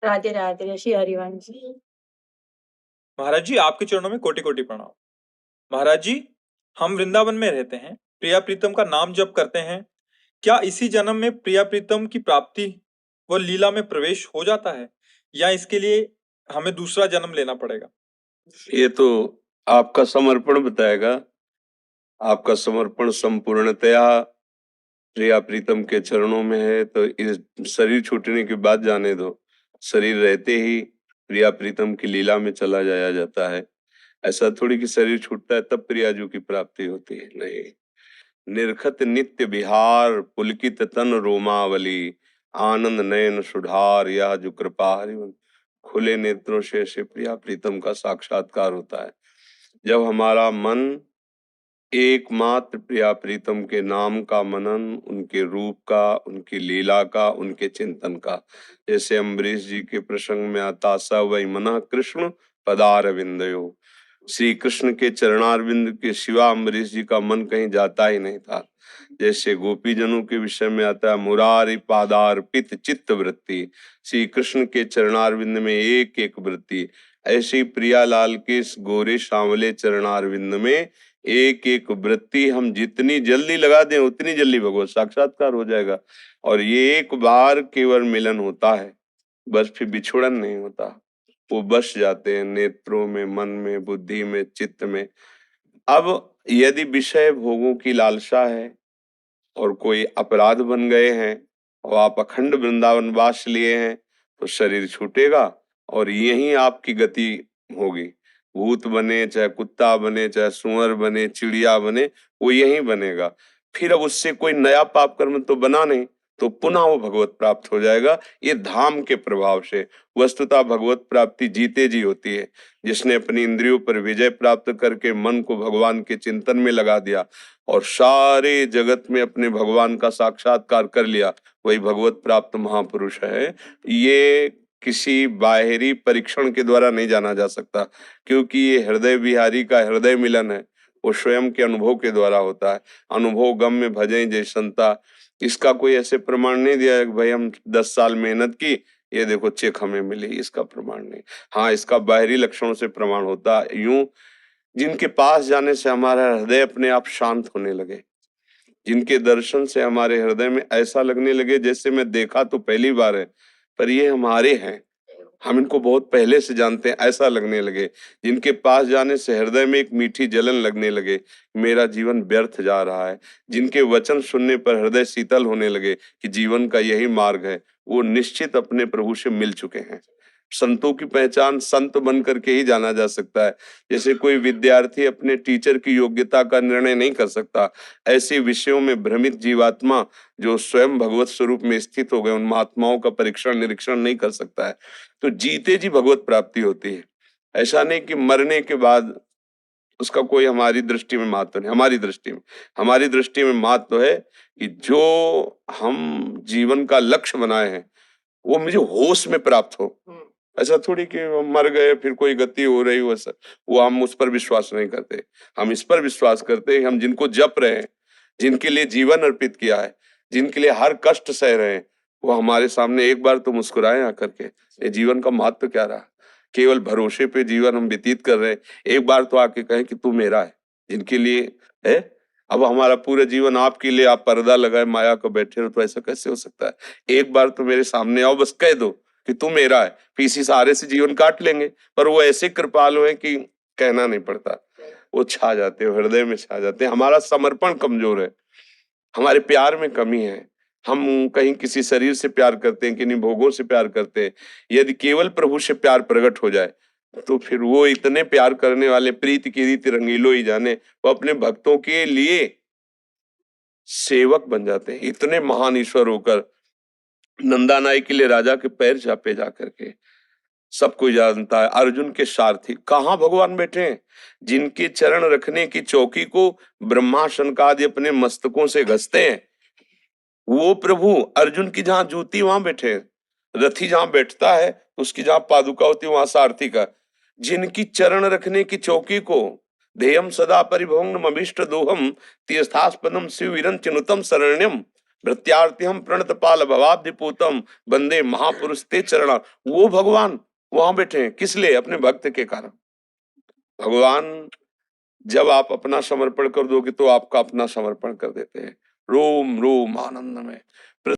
राधे राधे श्री हरिवंश। महाराज जी, आपके चरणों में कोटि कोटि प्रणाम। महाराज जी, हम वृंदावन में रहते हैं, प्रिया प्रीतम का नाम जप करते हैं। क्या इसी जन्म में प्रिया प्रीतम की प्राप्ति व लीला में प्रवेश हो जाता है, या इसके लिए हमें दूसरा जन्म लेना पड़ेगा? ये तो आपका समर्पण बताएगा। आपका समर्पण संपूर्णतया प्रिया प्रीतम के चरणों में है, तो इस शरीर छूटने की बात जाने दो। शरीर रहते ही प्रिया प्रीतम की लीला में चला जाया जाता है। ऐसा थोड़ी कि शरीर छूटता है तब प्रियाजू की प्राप्ति होती है, नहीं। निरखत नित्य विहार पुलकित तन रोमावली, आनंद नयन सुधार या जो कृपा हरिवंश। खुले नेत्रों से ऐसे प्रिया प्रीतम का साक्षात्कार होता है जब हमारा मन एकमात्र प्रिया प्रीतम के नाम का मनन, उनके रूप का, उनकी लीला का, उनके चिंतन का। जैसे अम्बरीश जी के प्रसंग में आता, स वै मनः कृष्ण पदारविंदयो। श्री कृष्ण के चरणारविंद के सिवा अम्बरीश जी का मन कहीं जाता ही नहीं था। जैसे गोपीजनों के विषय में आता है, मुरारी पादार्पित चित्त वृत्ति, श्री कृष्ण के चरणारविंद में एक एक वृत्ति। ऐसी प्रियालाल के इस गोरे सांवले चरणारविंद में एक एक वृत्ति हम जितनी जल्दी लगा दें उतनी जल्दी भगवत साक्षात्कार हो जाएगा। और ये एक बार केवल मिलन होता है, बस फिर बिछुड़न नहीं होता। वो बस जाते हैं नेत्रों में, मन में, बुद्धि में, चित्त में। अब यदि विषय भोगों की लालसा है और कोई अपराध बन गए हैं और आप अखंड वृंदावन वास लिए हैं, तो शरीर छूटेगा और यही आपकी गति होगी। भूत बने, चाहे कुत्ता बने, चाहे सुअर बने, चिड़िया बने, वो यही बनेगा। फिर अब उससे कोई नया पाप कर्म तो बना नहीं, तो पुनः वो भगवत प्राप्त हो जाएगा। ये धाम के प्रभाव से। वस्तुतः भगवत प्राप्ति जीते जी होती है। जिसने अपनी इंद्रियों पर विजय प्राप्त करके मन को भगवान के चिंतन में लगा दिया और सारे जगत में अपने भगवान का साक्षात्कार कर लिया, वही भगवत प्राप्त महापुरुष है। ये किसी बाहरी परीक्षण के द्वारा नहीं जाना जा सकता, क्योंकि ये हृदय विहारी का हृदय मिलन है। वो स्वयं के अनुभव के द्वारा होता है। अनुभव गम में भजे जय संता। इसका कोई ऐसे प्रमाण नहीं दिया है कि भाई हम 10 साल मेहनत की, ये देखो चेक हमें मिली, इसका प्रमाण नहीं। हाँ, इसका बाहरी लक्षणों से प्रमाण होता है। यूं जिनके पास जाने से हमारा हृदय अपने आप शांत होने लगे, जिनके दर्शन से हमारे हृदय में ऐसा लगने लगे जैसे मैं देखा तो पहली बार है, पर ये हमारे हैं, हम इनको बहुत पहले से जानते हैं, ऐसा लगने लगे। जिनके पास जाने से हृदय में एक मीठी जलन लगने लगे, मेरा जीवन व्यर्थ जा रहा है। जिनके वचन सुनने पर हृदय शीतल होने लगे कि जीवन का यही मार्ग है, वो निश्चित अपने प्रभु से मिल चुके हैं। संतों की पहचान संत बन करके ही जाना जा सकता है। जैसे कोई विद्यार्थी अपने टीचर की योग्यता का निर्णय नहीं कर सकता, ऐसे विषयों में भ्रमित जीवात्मा जो स्वयं भगवत स्वरूप में स्थित हो गए, उन महात्माओं का परीक्षण निरीक्षण नहीं कर सकता है। तो जीते जी भगवत प्राप्ति होती है। ऐसा नहीं कि मरने के बाद उसका कोई हमारी दृष्टि में महत्व नहीं। हमारी दृष्टि में महत्व है कि जो हम जीवन का लक्ष्य बनाए हैं वो मुझे होश में प्राप्त हो। ऐसा थोड़ी कि मर गए फिर कोई गति हो रही हो, सर वो हम उस पर विश्वास नहीं करते। हम इस पर विश्वास करते हैं, हम जिनको जप रहे हैं, जिनके लिए जीवन अर्पित किया है, जिनके लिए हर कष्ट सह रहे हैं, वो हमारे सामने एक बार तो मुस्कुराए आकर के। ये जीवन का महत्व क्या रहा? केवल भरोसे पे जीवन हम व्यतीत कर रहे हैं, एक बार तो आके कहें कि तू मेरा है। जिनके लिए है, अब हमारा पूरा जीवन आपके लिए, आप पर्दा लगाए माया को बैठे रहो, तो ऐसा कैसे हो सकता है? एक बार तो मेरे सामने आओ, बस कह दो कि तू मेरा है, फिर इसी सहारे से जीवन काट लेंगे। पर वो ऐसे कृपालु है कि कहना नहीं पड़ता, वो छा जाते हैं, हृदय में छा जाते हैं। हमारा समर्पण कमजोर है, हमारे प्यार में कमी है। हम कहीं किसी शरीर से प्यार करते हैं, किन्हीं भोगों से प्यार करते हैं। यदि केवल प्रभु से प्यार प्रकट हो जाए तो फिर वो इतने प्यार करने वाले, प्रीति की रीति रंगीलो ही जाने, वो अपने भक्तों के लिए सेवक बन जाते हैं। इतने महान ईश्वर होकर नंदानाई के लिए राजा के पैर चापे जा करके। सब कोई जानता है अर्जुन के सारथी कहाँ भगवान बैठे हैं? जिनके चरण रखने की चौकी को ब्रह्मा शनकादि अपने मस्तकों से घसते हैं, वो प्रभु अर्जुन की जहां जूती वहां बैठे हैं। रथी जहां बैठता है उसकी जहां पादुका होती है वहां सारथी का। जिनकी चरण रखने की चौकी को ध्येयम सदा परिभवम अभीष्ट दोहम तीर्थास्पदम शिव चिनुतम शरण्यम, भृत्यार्थिहम प्रणतपाल भवाब्धिपूतम वंदे महापुरुष ते चरणा। वो भगवान वहां बैठे हैं, किस लिए? अपने भक्त के कारण। भगवान जब आप अपना समर्पण कर दोगे तो आपका अपना समर्पण कर देते हैं। रोम रोम आनंद में